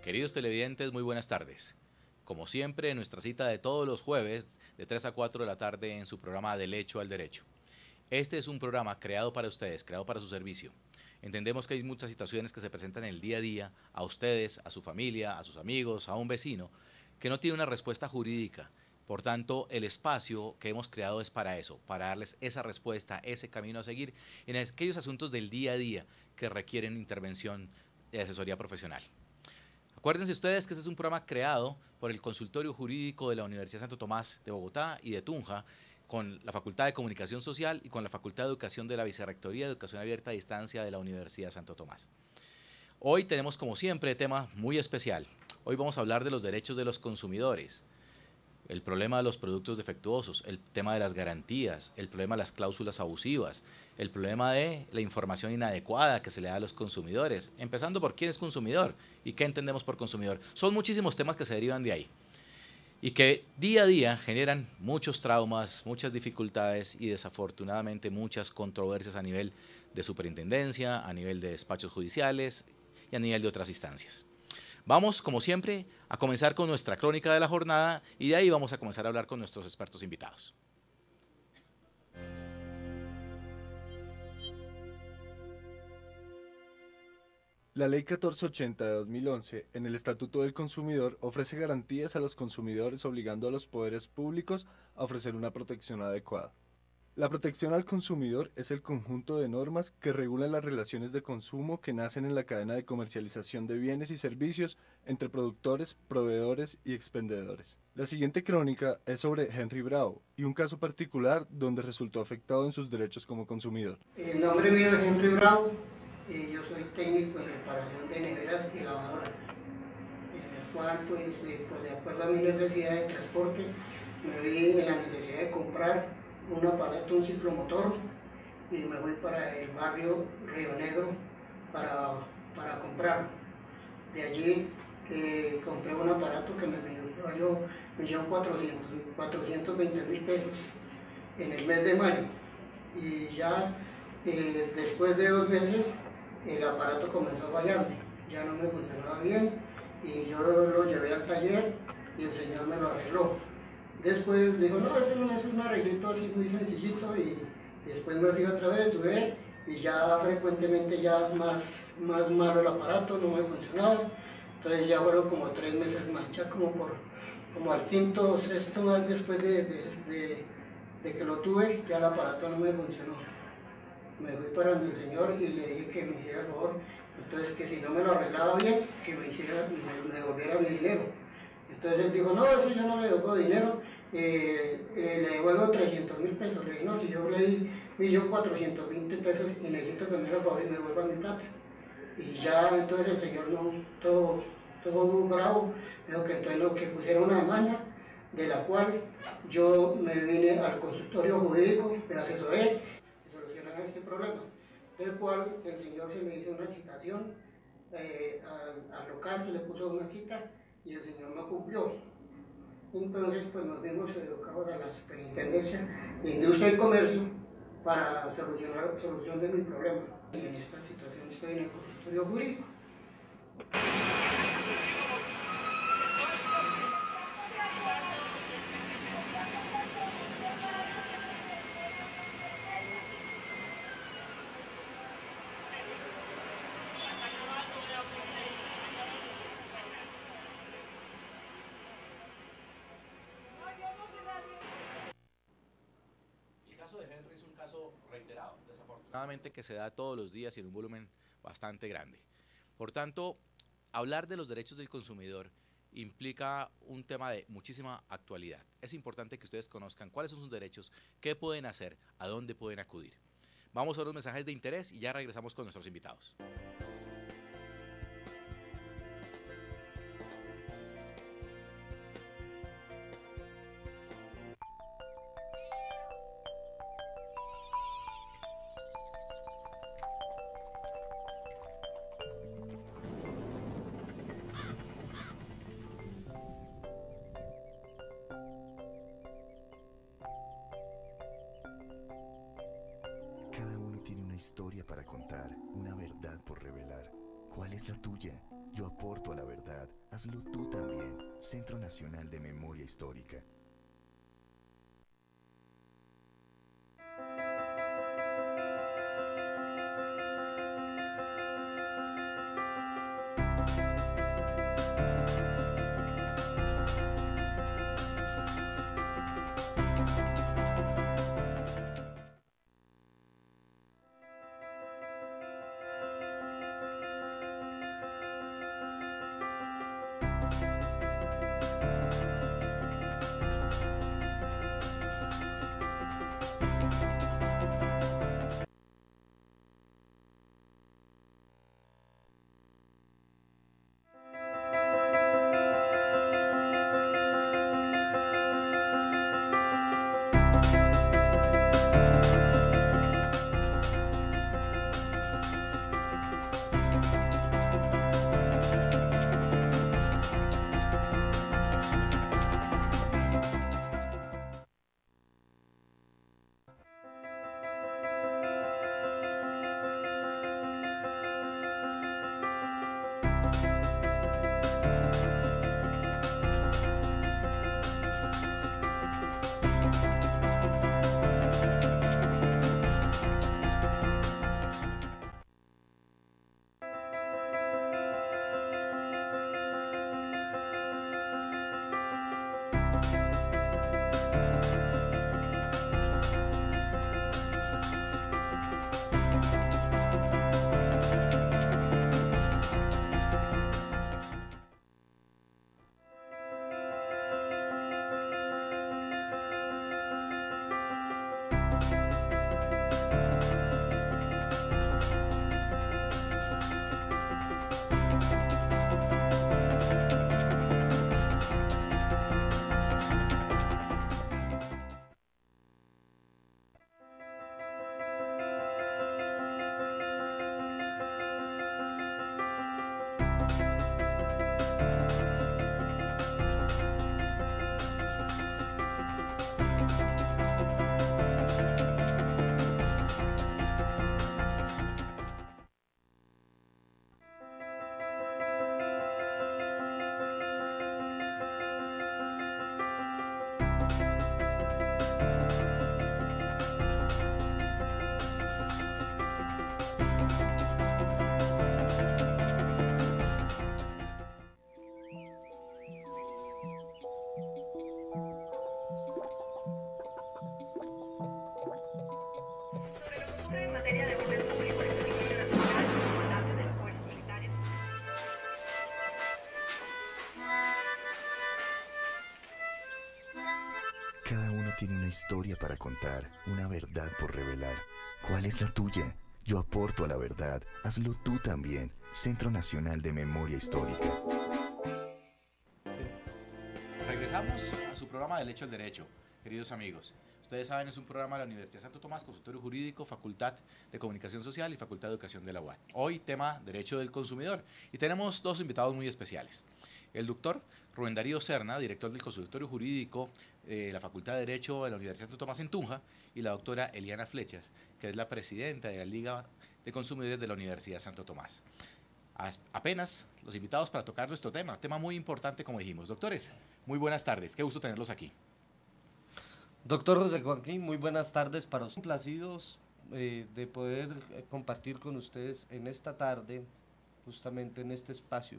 Queridos televidentes, muy buenas tardes. Como siempre, nuestra cita de todos los jueves de 3 a 4 de la tarde en su programa Del Hecho al Derecho. Este es un programa creado para ustedes, creado para su servicio. Entendemos que hay muchas situaciones que se presentan en el día a día a ustedes, a su familia, a sus amigos, a un vecino, que no tiene una respuesta jurídica. Por tanto, el espacio que hemos creado es para eso, para darles esa respuesta, ese camino a seguir en aquellos asuntos del día a día que requieren intervención de asesoría profesional. Acuérdense ustedes que este es un programa creado por el Consultorio Jurídico de la Universidad Santo Tomás de Bogotá y de Tunja, con la Facultad de Comunicación Social y con la Facultad de Educación de la Vicerrectoría de Educación Abierta a Distancia de la Universidad Santo Tomás. Hoy tenemos, como siempre, tema muy especial. Hoy vamos a hablar de los derechos de los consumidores, el problema de los productos defectuosos, el tema de las garantías, el problema de las cláusulas abusivas, el problema de la información inadecuada que se le da a los consumidores, empezando por quién es consumidor y qué entendemos por consumidor. Son muchísimos temas que se derivan de ahí y que día a día generan muchos traumas, muchas dificultades y desafortunadamente muchas controversias a nivel de superintendencia, a nivel de despachos judiciales y a nivel de otras instancias. Vamos, como siempre, a comenzar con nuestra crónica de la jornada y de ahí vamos a comenzar a hablar con nuestros expertos invitados. La Ley 1480 de 2011, en el Estatuto del Consumidor, ofrece garantías a los consumidores obligando a los poderes públicos a ofrecer una protección adecuada. La protección al consumidor es el conjunto de normas que regulan las relaciones de consumo que nacen en la cadena de comercialización de bienes y servicios entre productores, proveedores y expendedores. La siguiente crónica es sobre Henry Bravo y un caso particular donde resultó afectado en sus derechos como consumidor. El nombre mío es Henry Bravo. Yo soy técnico en reparación de neveras y lavadoras, en el cual pues de acuerdo a mi necesidad de transporte me vi en la necesidad de comprar un aparato, un ciclomotor, y me fui para el barrio Río Negro para comprarlo. De allí compré un aparato que me valió 1.420.000 pesos en el mes de mayo, y ya después de 2 meses el aparato comenzó a fallarme, ya no me funcionaba bien y yo lo llevé al taller y el señor me lo arregló. Después dijo, no, ese no es un arreglito así muy sencillito, y después me fui otra vez, tuve, y ya frecuentemente ya más malo el aparato, no me funcionaba. Entonces ya fueron como 3 meses más, ya como al quinto o sexto más después de que lo tuve, ya el aparato no me funcionó. Me fui para donde el señor y le dije que me hiciera el favor, entonces que si no me lo arreglaba bien, que me devolviera mi dinero. Entonces él dijo, no, eso yo no le devuelvo dinero, le devuelvo 300.000 pesos. Le dije, no, si yo le di 1.420.000 pesos y necesito que me haga el favor y me devuelva mi plata. Y ya entonces el señor, no, todo bravo, dijo que entonces lo que pusiera una demanda, de la cual yo me vine al consultorio jurídico, me asesoré y solucionar este problema, del cual el señor se le hizo una citación al local, se le puso una cita y el señor no cumplió. Entonces pues nos vimos educados a la Superintendencia de Industria y Comercio para solución de mi problema. Y en esta situación estoy en el consultorio jurídico. El caso de Henry es un caso reiterado, desafortunadamente que se da todos los días y en un volumen bastante grande. Por tanto, hablar de los derechos del consumidor implica un tema de muchísima actualidad. Es importante que ustedes conozcan cuáles son sus derechos, qué pueden hacer, a dónde pueden acudir. Vamos a los mensajes de interés y ya regresamos con nuestros invitados. Cada uno tiene una historia para contar, una verdad por revelar. ¿Cuál es la tuya? Yo aporto a la verdad. Hazlo tú también. Centro Nacional de Memoria Histórica. Cada uno tiene una historia para contar, una verdad por revelar. ¿Cuál es la tuya? Yo aporto a la verdad. Hazlo tú también. Centro Nacional de Memoria Histórica. Regresamos a su programa Del Hecho al Derecho, queridos amigos. Ustedes saben, es un programa de la Universidad Santo Tomás, consultorio jurídico, Facultad de Comunicación Social y Facultad de Educación de la UAT. Hoy, tema Derecho del Consumidor. Y tenemos dos invitados muy especiales. El doctor Rubén Darío Serna, director del consultorio jurídico de la Facultad de Derecho de la Universidad Santo Tomás en Tunja, y la doctora Eliana Flechas, que es la presidenta de la Liga de Consumidores de la Universidad Santo Tomás. Apenas los invitados para tocar nuestro tema muy importante, como dijimos. Doctores, muy buenas tardes, qué gusto tenerlos aquí. Doctor José Joaquín, muy buenas tardes para ustedes. Complacidos de poder compartir con ustedes en esta tarde, justamente en este espacio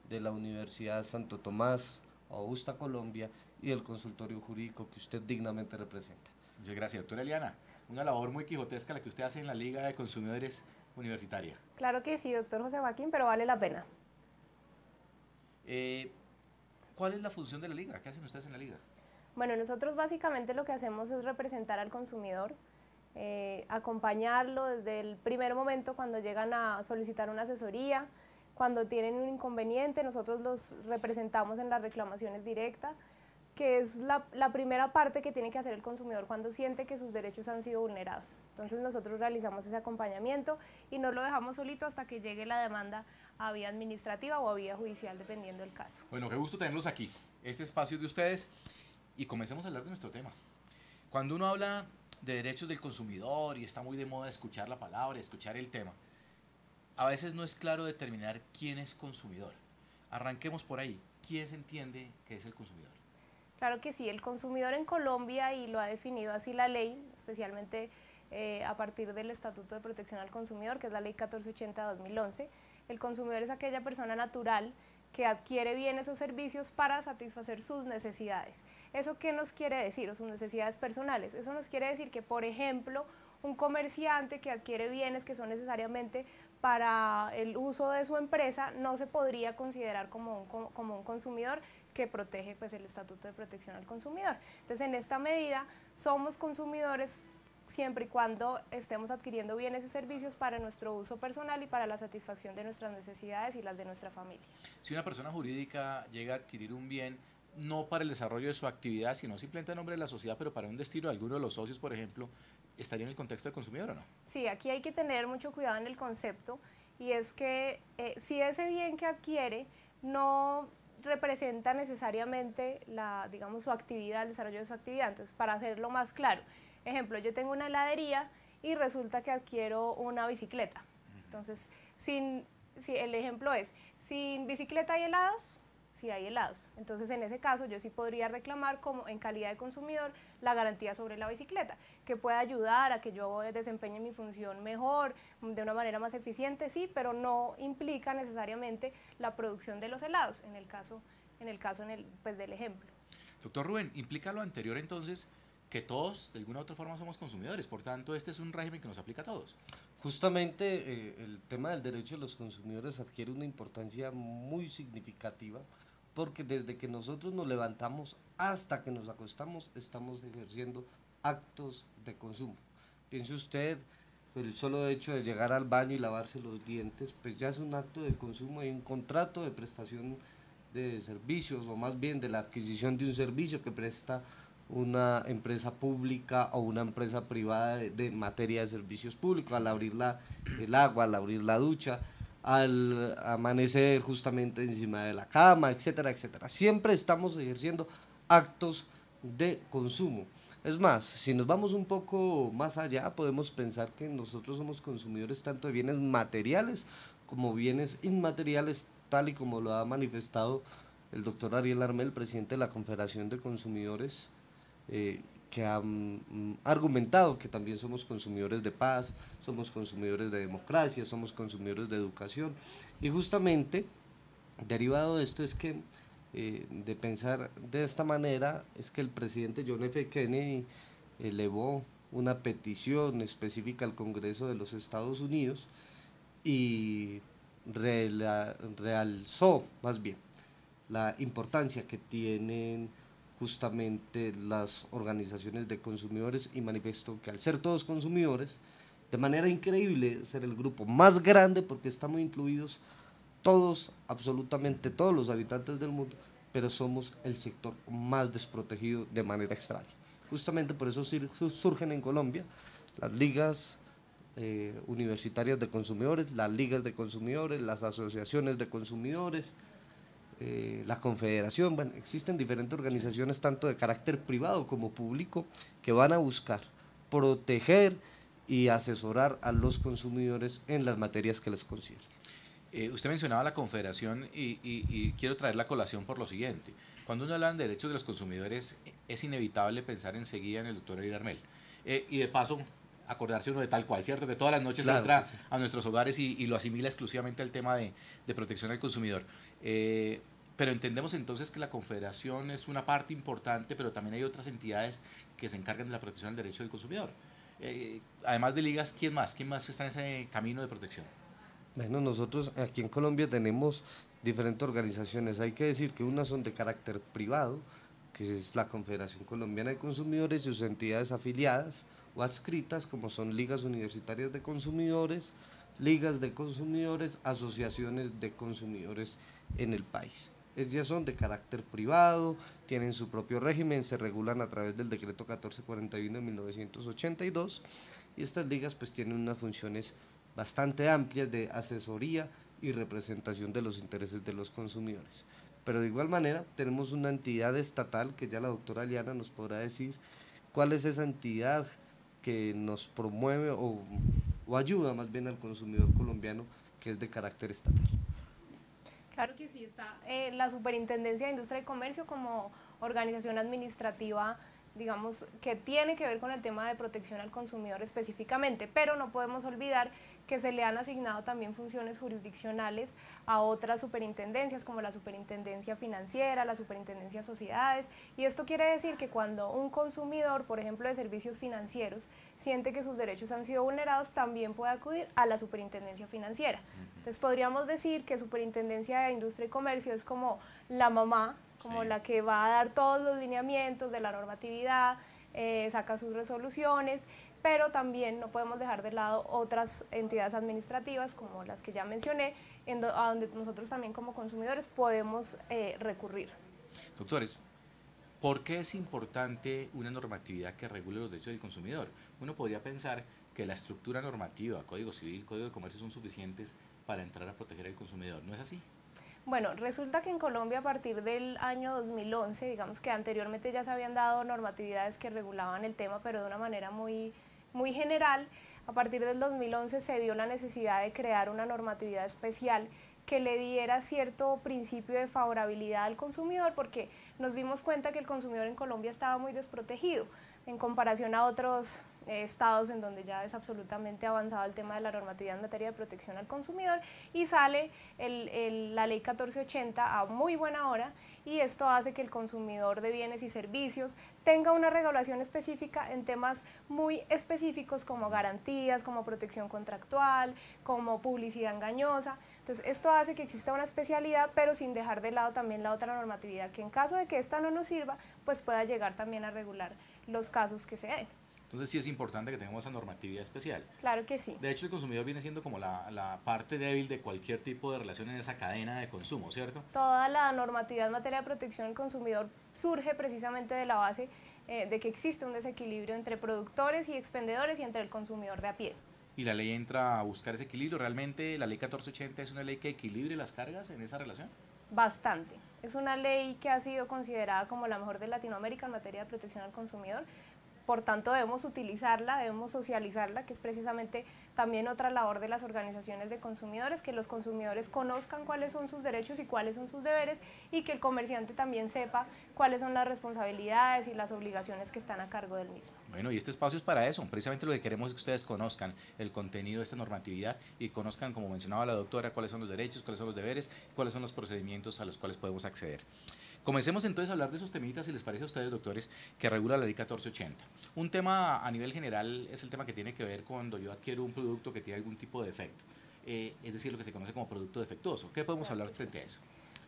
de la Universidad Santo Tomás, Augusta, Colombia, y del consultorio jurídico que usted dignamente representa. Muchas gracias, doctora Eliana. Una labor muy quijotesca la que usted hace en la Liga de Consumidores Universitaria. Claro que sí, doctor José Joaquín, pero vale la pena. ¿Cuál es la función de la Liga? ¿Qué hacen ustedes en la Liga? Bueno, nosotros básicamente lo que hacemos es representar al consumidor, acompañarlo desde el primer momento cuando llegan a solicitar una asesoría, cuando tienen un inconveniente, nosotros los representamos en las reclamaciones directas, que es la primera parte que tiene que hacer el consumidor cuando siente que sus derechos han sido vulnerados. Entonces nosotros realizamos ese acompañamiento y no lo dejamos solito hasta que llegue la demanda a vía administrativa o a vía judicial, dependiendo del caso. Bueno, qué gusto tenerlos aquí. Este espacio es de ustedes y comencemos a hablar de nuestro tema. Cuando uno habla de derechos del consumidor y está muy de moda escuchar la palabra, escuchar el tema, a veces no es claro determinar quién es consumidor. Arranquemos por ahí. ¿Quién se entiende que es el consumidor? Claro que sí, el consumidor en Colombia, y lo ha definido así la ley, especialmente a partir del Estatuto de Protección al Consumidor, que es la Ley 1480/2011, el consumidor es aquella persona natural que adquiere bienes o servicios para satisfacer sus necesidades. ¿Eso qué nos quiere decir? O sus necesidades personales. Eso nos quiere decir que, por ejemplo, un comerciante que adquiere bienes que son necesariamente para el uso de su empresa no se podría considerar como un consumidor que protege pues, el Estatuto de Protección al Consumidor. Entonces, en esta medida, somos consumidores siempre y cuando estemos adquiriendo bienes y servicios para nuestro uso personal y para la satisfacción de nuestras necesidades y las de nuestra familia. Si una persona jurídica llega a adquirir un bien, no para el desarrollo de su actividad, sino simplemente a nombre de la sociedad, pero para un destino de alguno de los socios, por ejemplo, ¿estaría en el contexto del consumidor o no? Sí, aquí hay que tener mucho cuidado en el concepto, y es que si ese bien que adquiere no representa necesariamente digamos, su actividad, el desarrollo de su actividad. Entonces, para hacerlo más claro, ejemplo, yo tengo una heladería y resulta que adquiero una bicicleta. Entonces, el ejemplo es, sin bicicleta hay helados. Sí hay helados. Entonces, en ese caso, yo sí podría reclamar como en calidad de consumidor la garantía sobre la bicicleta, que pueda ayudar a que yo desempeñe mi función mejor, de una manera más eficiente, sí, pero no implica necesariamente la producción de los helados, en el caso pues, del ejemplo. Doctor Rubén, implica lo anterior entonces que todos de alguna u otra forma somos consumidores, por tanto este es un régimen que nos aplica a todos. Justamente el tema del derecho de los consumidores adquiere una importancia muy significativa, porque desde que nosotros nos levantamos hasta que nos acostamos estamos ejerciendo actos de consumo. Piense usted, el solo hecho de llegar al baño y lavarse los dientes, pues ya es un acto de consumo y un contrato de prestación de servicios, o más bien de la adquisición de un servicio que presta una empresa pública o una empresa privada de materia de servicios públicos, al abrir el agua, al abrir la ducha, al amanecer justamente encima de la cama, etcétera, etcétera. Siempre estamos ejerciendo actos de consumo. Es más, si nos vamos un poco más allá, podemos pensar que nosotros somos consumidores tanto de bienes materiales como bienes inmateriales, tal y como lo ha manifestado el doctor Ariel Armel, presidente de la Confederación de Consumidores, que han argumentado que también somos consumidores de paz, somos consumidores de democracia, somos consumidores de educación, y justamente derivado de esto es que de pensar de esta manera es que el presidente John F. Kennedy elevó una petición específica al Congreso de los Estados Unidos y realzó más bien la importancia que tienen justamente las organizaciones de consumidores, y manifestó que al ser todos consumidores, de manera increíble, ser el grupo más grande, porque estamos incluidos todos, absolutamente todos los habitantes del mundo, pero somos el sector más desprotegido de manera extraña. Justamente por eso surgen en Colombia las ligas universitarias de consumidores, las ligas de consumidores, las asociaciones de consumidores, la Confederación. Bueno, existen diferentes organizaciones tanto de carácter privado como público que van a buscar proteger y asesorar a los consumidores en las materias que les conciernen. Usted mencionaba la Confederación y quiero traer la colación por lo siguiente. Cuando uno habla de derechos de los consumidores, es inevitable pensar enseguida en el doctor Ariel Armel. Y de paso, acordarse uno de tal cual, ¿cierto? Que todas las noches claro, entra sí, a nuestros hogares y lo asimila exclusivamente al tema de protección al consumidor. Pero entendemos entonces que la Confederación es una parte importante, pero también hay otras entidades que se encargan de la protección del derecho del consumidor. Además de ligas, ¿quién más? ¿Quién más está en ese camino de protección? Bueno, nosotros aquí en Colombia tenemos diferentes organizaciones. Hay que decir que unas son de carácter privado, que es la Confederación Colombiana de Consumidores y sus entidades afiliadas o adscritas, como son ligas universitarias de consumidores, ligas de consumidores, asociaciones de consumidores en el país. Ellas son de carácter privado, tienen su propio régimen, se regulan a través del decreto 1441 de 1982, y estas ligas pues tienen unas funciones bastante amplias de asesoría y representación de los intereses de los consumidores. Pero de igual manera tenemos una entidad estatal que ya la doctora Liana nos podrá decir cuál es esa entidad que nos promueve o ayuda más bien al consumidor colombiano, que es de carácter estatal. Claro que sí, está la Superintendencia de Industria y Comercio como organización administrativa, digamos, que tiene que ver con el tema de protección al consumidor específicamente, pero no podemos olvidar que se le han asignado también funciones jurisdiccionales a otras superintendencias, como la Superintendencia Financiera, la Superintendencia de Sociedades, y esto quiere decir que cuando un consumidor, por ejemplo, de servicios financieros, siente que sus derechos han sido vulnerados, también puede acudir a la Superintendencia Financiera. Entonces podríamos decir que Superintendencia de Industria y Comercio es como la mamá, como la que va a dar todos los lineamientos de la normatividad, saca sus resoluciones, pero también no podemos dejar de lado otras entidades administrativas, como las que ya mencioné, a donde nosotros también como consumidores podemos recurrir. Doctores, ¿por qué es importante una normatividad que regule los derechos del consumidor? Uno podría pensar que la estructura normativa, Código Civil, Código de Comercio son suficientes para entrar a proteger al consumidor. ¿No es así? Bueno, resulta que en Colombia a partir del año 2011, digamos que anteriormente ya se habían dado normatividades que regulaban el tema, pero de una manera muy general. A partir del 2011 se vio la necesidad de crear una normatividad especial que le diera cierto principio de favorabilidad al consumidor, porque nos dimos cuenta que el consumidor en Colombia estaba muy desprotegido en comparación a otros estados en donde ya es absolutamente avanzado el tema de la normatividad en materia de protección al consumidor, y sale la ley 1480 a muy buena hora, y esto hace que el consumidor de bienes y servicios tenga una regulación específica en temas muy específicos como garantías, como protección contractual, como publicidad engañosa. Entonces esto hace que exista una especialidad, pero sin dejar de lado también la otra normatividad, que en caso de que esta no nos sirva, pues pueda llegar también a regular los casos que se den. Entonces sí es importante que tengamos esa normatividad especial. Claro que sí. De hecho, el consumidor viene siendo como la parte débil de cualquier tipo de relación en esa cadena de consumo, ¿cierto? Toda la normatividad en materia de protección al consumidor surge precisamente de la base de que existe un desequilibrio entre productores y expendedores y entre el consumidor de a pie. Y la ley entra a buscar ese equilibrio. ¿Realmente la ley 1480 es una ley que equilibre las cargas en esa relación? Bastante. Es una ley que ha sido considerada como la mejor de Latinoamérica en materia de protección al consumidor. Por tanto, debemos utilizarla, debemos socializarla, que es precisamente también otra labor de las organizaciones de consumidores, que los consumidores conozcan cuáles son sus derechos y cuáles son sus deberes, y que el comerciante también sepa cuáles son las responsabilidades y las obligaciones que están a cargo del mismo. Bueno, y este espacio es para eso. Precisamente lo que queremos es que ustedes conozcan el contenido de esta normatividad y conozcan, como mencionaba la doctora, cuáles son los derechos, cuáles son los deberes, cuáles son los procedimientos a los cuales podemos acceder. Comencemos entonces a hablar de esos temitas, si les parece a ustedes, doctores, que regula la ley 1480. Un tema a nivel general es el tema que tiene que ver cuando yo adquiero un producto que tiene algún tipo de defecto, es decir, lo que se conoce como producto defectuoso. ¿Qué podemos hablar frente a eso?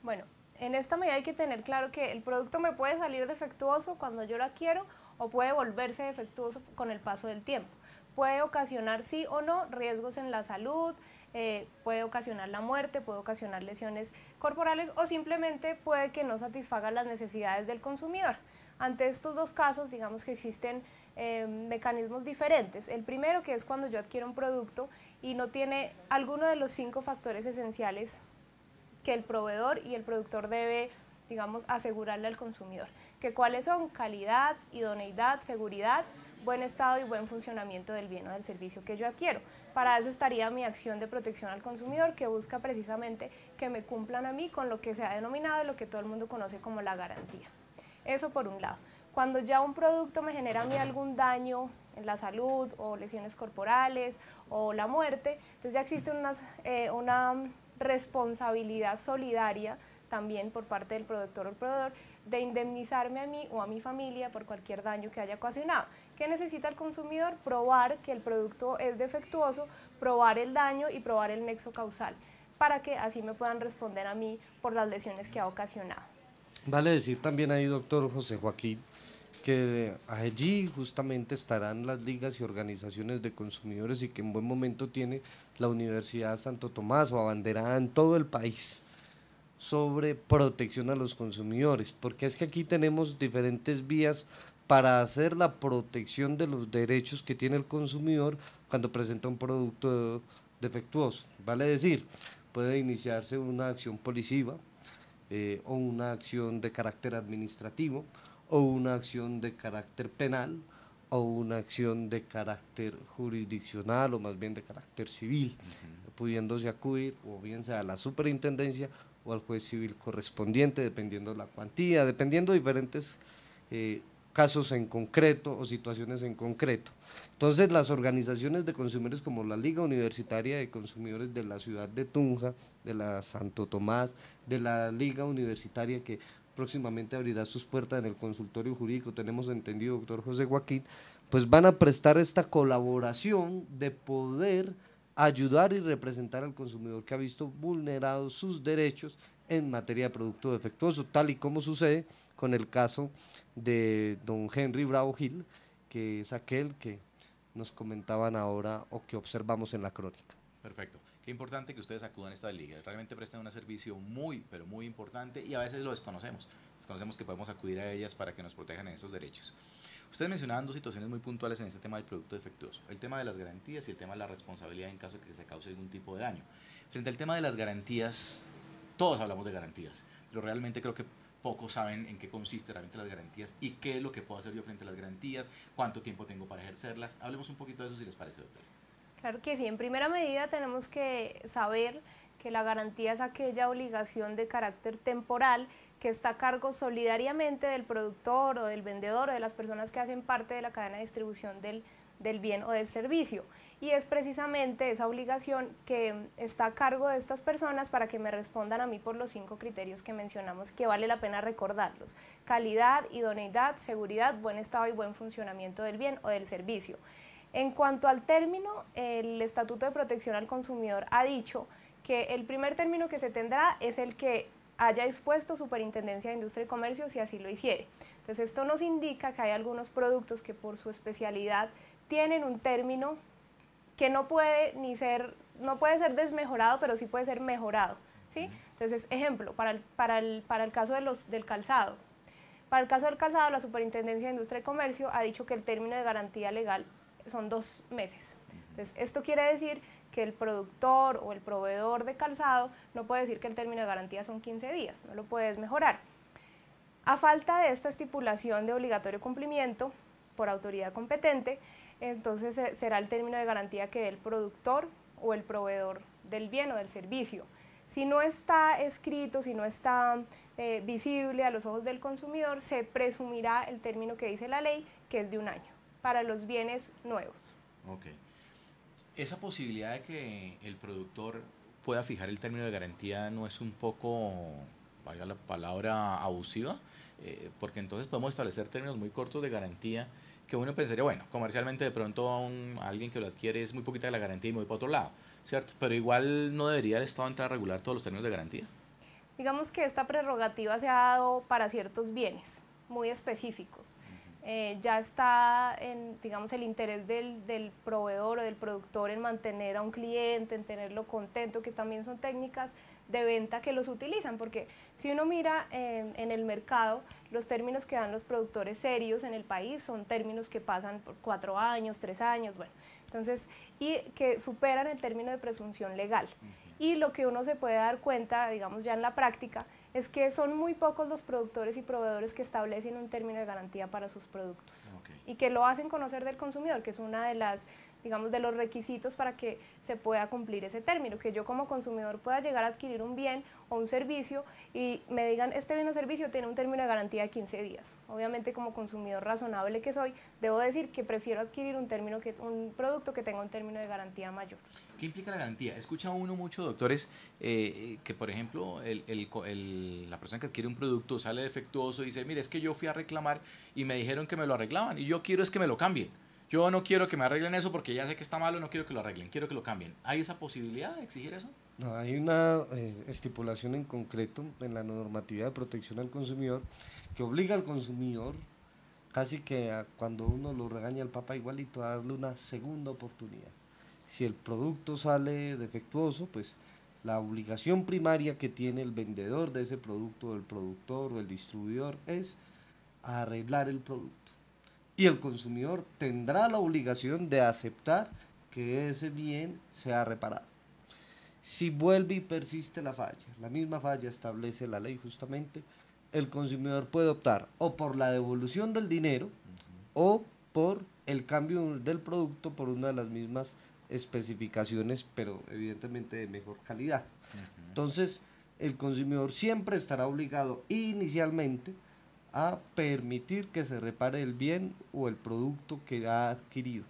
Bueno, en esta medida hay que tener claro que el producto me puede salir defectuoso cuando yo lo adquiero, o puede volverse defectuoso con el paso del tiempo. Puede ocasionar sí o no riesgos en la salud, puede ocasionar la muerte, puede ocasionar lesiones corporales, o simplemente puede que no satisfaga las necesidades del consumidor. Ante estos dos casos, digamos que existen mecanismos diferentes. El primero, que es cuando yo adquiero un producto y no tiene alguno de los 5 factores esenciales que el proveedor y el productor debe, digamos, asegurarle al consumidor. ¿Que cuáles son? Calidad, idoneidad, seguridad, buen estado y buen funcionamiento del bien o del servicio que yo adquiero. Para eso estaría mi acción de protección al consumidor, que busca precisamente que me cumplan a mí con lo que se ha denominado, lo que todo el mundo conoce como la garantía. Eso por un lado. Cuando ya un producto me genera a mí algún daño en la salud, o lesiones corporales, o la muerte, entonces ya existe una responsabilidad solidaria también por parte del productor o el proveedor de indemnizarme a mí o a mi familia por cualquier daño que haya ocasionado. ¿Qué necesita el consumidor? Probar que el producto es defectuoso, probar el daño y probar el nexo causal, para que así me puedan responder a mí por las lesiones que ha ocasionado. Vale decir también ahí, doctor José Joaquín, que allí justamente estarán las ligas y organizaciones de consumidores, y que en buen momento tiene la Universidad Santo Tomás, o abanderada en todo el país, sobre protección a los consumidores, porque es que aquí tenemos diferentes vías para hacer la protección de los derechos que tiene el consumidor cuando presenta un producto defectuoso. Vale decir, puede iniciarse una acción policiva, o una acción de carácter administrativo, o una acción de carácter penal, o una acción de carácter jurisdiccional, o más bien de carácter civil. pudiéndose acudir o bien sea a la superintendencia o al juez civil correspondiente, dependiendo la cuantía, dependiendo de diferentes casos en concreto o situaciones en concreto. Entonces, las organizaciones de consumidores como la Liga Universitaria de Consumidores de la ciudad de Tunja, de la Santo Tomás, de la Liga Universitaria que próximamente abrirá sus puertas en el consultorio jurídico, tenemos entendido, doctor José Joaquín, pues van a prestar esta colaboración de poder ayudar y representar al consumidor que ha visto vulnerados sus derechos en materia de producto defectuoso, tal y como sucede con el caso de don Henry Bravo Gil, que es aquel que nos comentaban ahora o que observamos en la crónica. Perfecto. Qué importante que ustedes acudan a esta liga. Realmente prestan un servicio muy, pero muy importante y a veces lo desconocemos. Desconocemos que podemos acudir a ellas para que nos protejan en esos derechos. Ustedes mencionaban dos situaciones muy puntuales en este tema del producto defectuoso. El tema de las garantías y el tema de la responsabilidad en caso de que se cause algún tipo de daño. Frente al tema de las garantías, todos hablamos de garantías, pero realmente creo que pocos saben en qué consiste realmente las garantías y qué es lo que puedo hacer yo frente a las garantías, cuánto tiempo tengo para ejercerlas. Hablemos un poquito de eso si les parece, doctor. Claro que sí, en primera medida tenemos que saber que la garantía es aquella obligación de carácter temporal que está a cargo solidariamente del productor o del vendedor o de las personas que hacen parte de la cadena de distribución del bien o del servicio. Y es precisamente esa obligación que está a cargo de estas personas para que me respondan a mí por los 5 criterios que mencionamos, que vale la pena recordarlos: calidad, idoneidad, seguridad, buen estado y buen funcionamiento del bien o del servicio. En cuanto al término, el Estatuto de Protección al Consumidor ha dicho que el primer término que se tendrá es el que haya dispuesto Superintendencia de Industria y Comercio si así lo hiciere. Entonces esto nos indica que hay algunos productos que por su especialidad tienen un término que no puede ser desmejorado, pero sí puede ser mejorado, ¿sí? Entonces, ejemplo, para el caso del calzado. Para el caso del calzado, la Superintendencia de Industria y Comercio ha dicho que el término de garantía legal son 2 meses. Entonces, esto quiere decir que el productor o el proveedor de calzado no puede decir que el término de garantía son 15 días, no lo puedes mejorar. A falta de esta estipulación de obligatorio cumplimiento por autoridad competente, entonces será el término de garantía que dé el productor o el proveedor del bien o del servicio. Si no está escrito, si no está visible a los ojos del consumidor, se presumirá el término que dice la ley, que es de 1 año, para los bienes nuevos. Ok. Esa posibilidad de que el productor pueda fijar el término de garantía no es un poco, valga la palabra, abusiva, porque entonces podemos establecer términos muy cortos de garantía que uno pensaría, bueno, comercialmente de pronto a alguien que lo adquiere es muy poquita la garantía y muy para otro lado, ¿cierto? Pero igual no debería el Estado entrar a regular todos los términos de garantía. Digamos que esta prerrogativa se ha dado para ciertos bienes muy específicos. Ya está digamos, el interés del proveedor o del productor en mantener a un cliente, en tenerlo contento, que también son técnicas de venta que los utilizan, porque si uno mira en el mercado, los términos que dan los productores serios en el país son términos que pasan por 4 años, 3 años, bueno, entonces, y que superan el término de presunción legal. Y lo que uno se puede dar cuenta, digamos ya en la práctica, es que son muy pocos los productores y proveedores que establecen un término de garantía para sus productos. Okay. Y que lo hacen conocer del consumidor, que es una de las, digamos, de los requisitos para que se pueda cumplir ese término, que yo como consumidor pueda llegar a adquirir un bien o un servicio y me digan, este bien o servicio tiene un término de garantía de 15 días. Obviamente, como consumidor razonable que soy, debo decir que prefiero adquirir un producto que tenga un término de garantía mayor. ¿Qué implica la garantía? Escucha uno mucho, doctores, que por ejemplo la persona que adquiere un producto sale defectuoso y dice, mire, es que yo fui a reclamar y me dijeron que me lo arreglaban y yo quiero es que me lo cambien. Yo no quiero que me arreglen eso porque ya sé que está malo, no quiero que lo arreglen, quiero que lo cambien. ¿Hay esa posibilidad de exigir eso? No, hay una estipulación en concreto en la normatividad de protección al consumidor que obliga al consumidor, casi que cuando uno lo regaña al papá igualito, a darle una segunda oportunidad. Si el producto sale defectuoso, pues la obligación primaria que tiene el vendedor de ese producto, el productor o el distribuidor, es arreglar el producto. Y el consumidor tendrá la obligación de aceptar que ese bien sea reparado. Si vuelve y persiste la falla, la misma falla establece la ley justamente, el consumidor puede optar o por la devolución del dinero o por el cambio del producto por una de las mismas especificaciones, pero evidentemente de mejor calidad. Entonces, el consumidor siempre estará obligado inicialmente a permitir que se repare el bien o el producto que ha adquirido.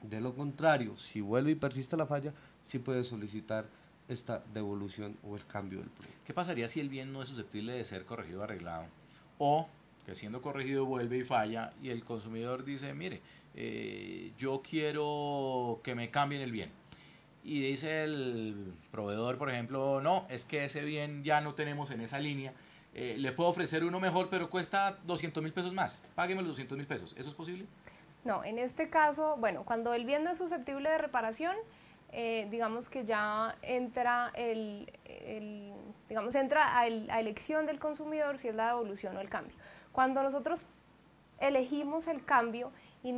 De lo contrario, si vuelve y persiste la falla, sí puede solicitar esta devolución o el cambio del producto. ¿Qué pasaría si el bien no es susceptible de ser corregido o arreglado? O que siendo corregido vuelve y falla y el consumidor dice, mire, yo quiero que me cambien el bien. Y dice el proveedor, por ejemplo, no, es que ese bien ya no tenemos en esa línea, le puedo ofrecer uno mejor, pero cuesta 200.000 pesos más, págueme los 200.000 pesos. ¿Eso es posible? No, en este caso, bueno, cuando el bien no es susceptible de reparación, digamos que ya entra entra a elección del consumidor si es la devolución o el cambio. Cuando nosotros elegimos el cambio y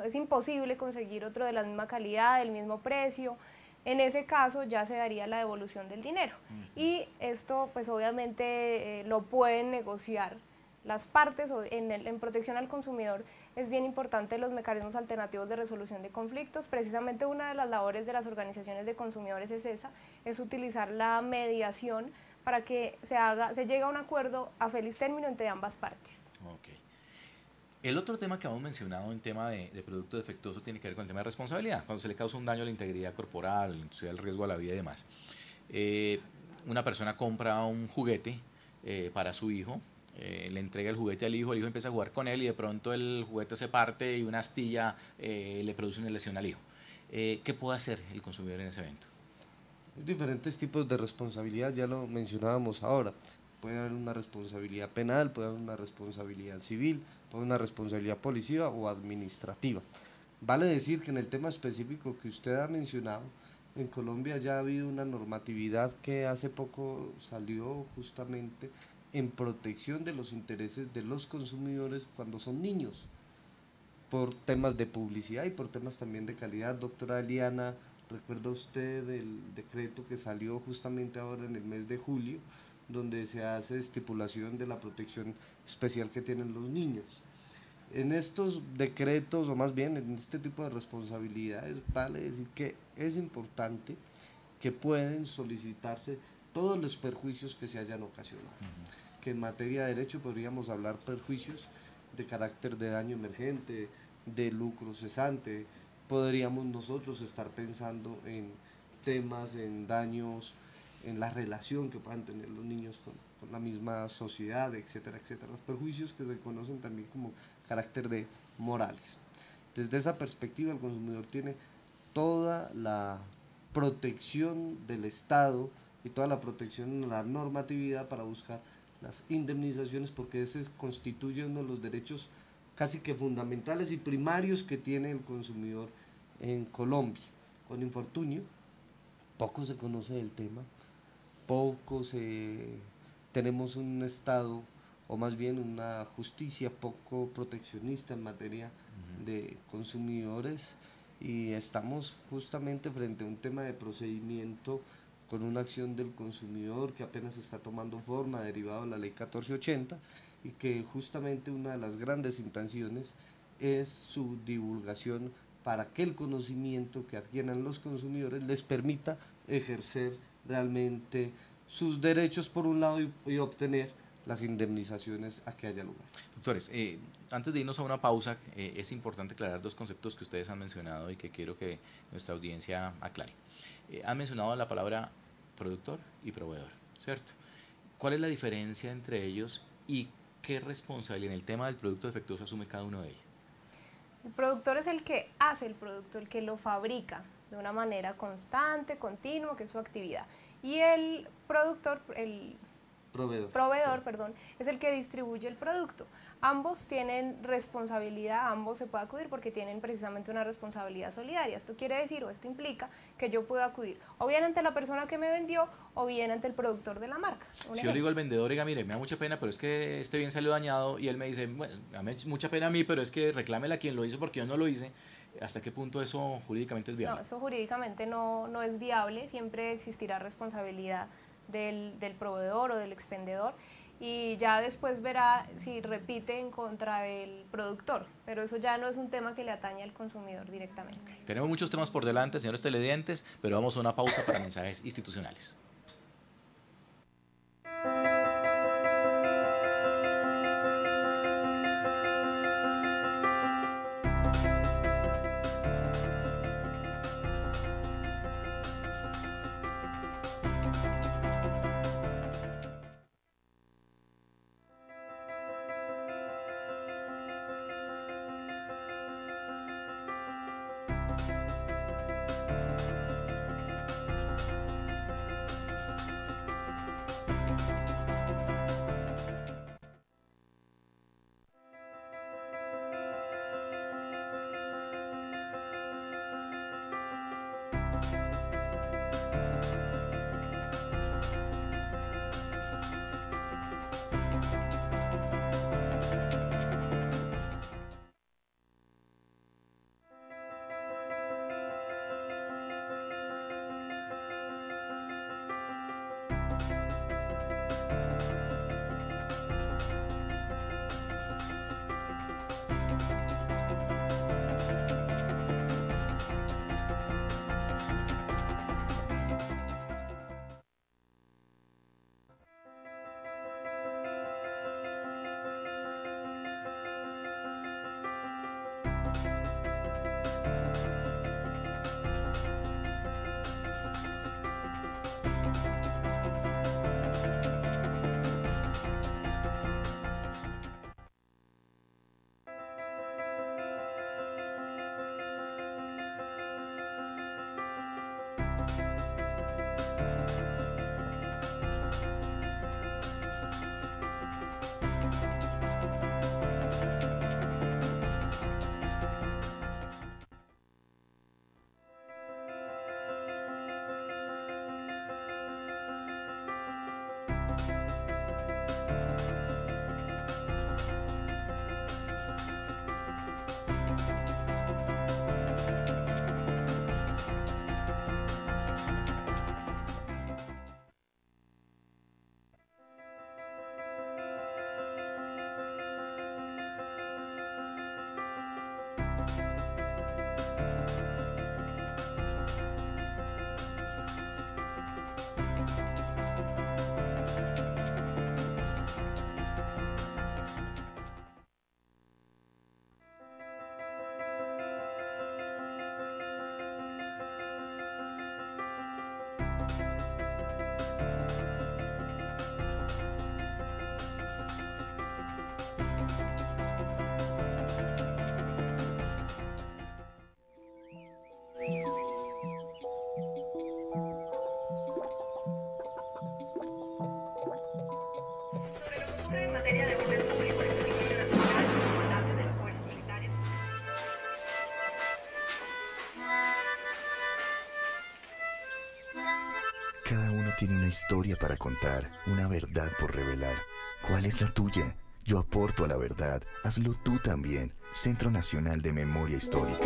es imposible conseguir otro de la misma calidad, del mismo precio, en ese caso ya se daría la devolución del dinero. Y esto pues obviamente lo pueden negociar las partes. En protección al consumidor es bien importante los mecanismos alternativos de resolución de conflictos. Precisamente una de las labores de las organizaciones de consumidores es esa, es utilizar la mediación para que se llegue a un acuerdo a feliz término entre ambas partes. Ok. El otro tema que hemos mencionado en tema de producto defectuoso tiene que ver con el tema de responsabilidad, cuando se le causa un daño a la integridad corporal, el riesgo a la vida y demás. Una persona compra un juguete para su hijo, le entrega el juguete al hijo empieza a jugar con él y de pronto el juguete se parte y una astilla le produce una lesión al hijo. ¿Qué puede hacer el consumidor en ese evento? Diferentes tipos de responsabilidad, ya lo mencionábamos ahora. Puede haber una responsabilidad penal, puede haber una responsabilidad civil, puede haber una responsabilidad policiva o administrativa. Vale decir que en el tema específico que usted ha mencionado, en Colombia ya ha habido una normatividad que hace poco salió justamente en protección de los intereses de los consumidores cuando son niños, por temas de publicidad y por temas también de calidad. Doctora Eliana, ¿recuerda usted el decreto que salió justamente ahora en el mes de julio, donde se hace estipulación de la protección especial que tienen los niños? En estos decretos, o más bien en este tipo de responsabilidades, vale decir que es importante que pueden solicitarse todos los perjuicios que se hayan ocasionado. Que en materia de derecho podríamos hablar perjuicios de carácter de daño emergente, de lucro cesante. Podríamos nosotros estar pensando en temas, en daños, en la relación que puedan tener los niños con la misma sociedad, etcétera, etcétera. Los perjuicios que se conocen también como carácter de morales. Desde esa perspectiva, el consumidor tiene toda la protección del Estado y toda la protección de la normatividad para buscar las indemnizaciones, porque ese constituye uno de los derechos casi que fundamentales y primarios que tiene el consumidor en Colombia. Con infortunio, poco se conoce del tema, tenemos un Estado, o más bien una justicia poco proteccionista en materia de consumidores, y estamos justamente frente a un tema de procedimiento con una acción del consumidor que apenas está tomando forma, derivado de la ley 1480, y que justamente una de las grandes intenciones es su divulgación para que el conocimiento que adquieran los consumidores les permita ejercer realmente sus derechos por un lado y obtener las indemnizaciones a que haya lugar. Doctores, antes de irnos a una pausa, es importante aclarar dos conceptos que ustedes han mencionado y que quiero que nuestra audiencia aclare. Han mencionado la palabra productor y proveedor, ¿cierto? ¿Cuál es la diferencia entre ellos y qué responsabilidad en el tema del producto defectuoso asume cada uno de ellos? El productor es el que hace el producto, el que lo fabrica de una manera constante, continua, que es su actividad. Y el proveedor, es el que distribuye el producto. Ambos tienen responsabilidad, ambos se puede acudir porque tienen precisamente una responsabilidad solidaria. Esto quiere decir, o esto implica, que yo puedo acudir o bien ante la persona que me vendió o bien ante el productor de la marca. Si yo le digo al vendedor, oiga, mire, me da mucha pena, pero es que este bien salió dañado, y él me dice, bueno, me da mucha pena a mí, pero es que reclámela a quien lo hizo porque yo no lo hice, ¿hasta qué punto eso jurídicamente es viable? No, eso jurídicamente no es viable, siempre existirá responsabilidad del proveedor o del expendedor. y ya después verá si repite en contra del productor, pero eso ya no es un tema que le atañe al consumidor directamente. Tenemos muchos temas por delante, señores televidentes, pero vamos a una pausa para mensajes institucionales. Cada uno tiene una historia para contar, una verdad por revelar. ¿Cuál es la tuya? Yo aporto a la verdad. Hazlo tú también. Centro Nacional de Memoria Histórica.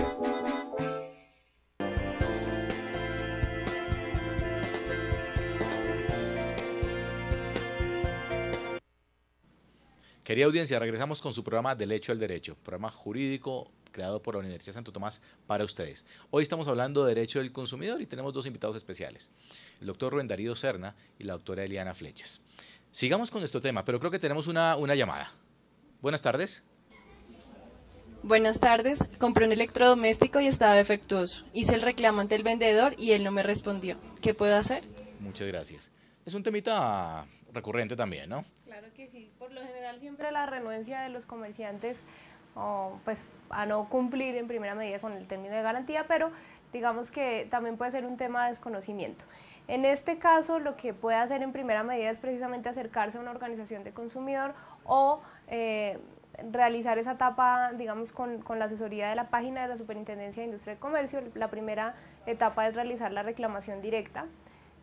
Querida audiencia, regresamos con su programa Del Hecho al Derecho, programa jurídico creado por la Universidad Santo Tomás para ustedes. Hoy estamos hablando de Derecho del Consumidor y tenemos dos invitados especiales, el doctor Rubén Darío Serna y la doctora Eliana Flechas. Sigamos con nuestro tema, pero creo que tenemos una llamada. Buenas tardes. Buenas tardes, compré un electrodoméstico y estaba defectuoso. Hice el reclamo ante el vendedor y él no me respondió. ¿Qué puedo hacer? Muchas gracias. Es un temita recurrente también, ¿no? Claro que sí, por lo general siempre la renuencia de los comerciantes pues a no cumplir en primera medida con el término de garantía, pero digamos que también puede ser un tema de desconocimiento. En este caso, lo que puede hacer en primera medida es precisamente acercarse a una organización de consumidor o realizar esa etapa, digamos, con la asesoría de la página de la Superintendencia de Industria y Comercio. La primera etapa es realizar la reclamación directa.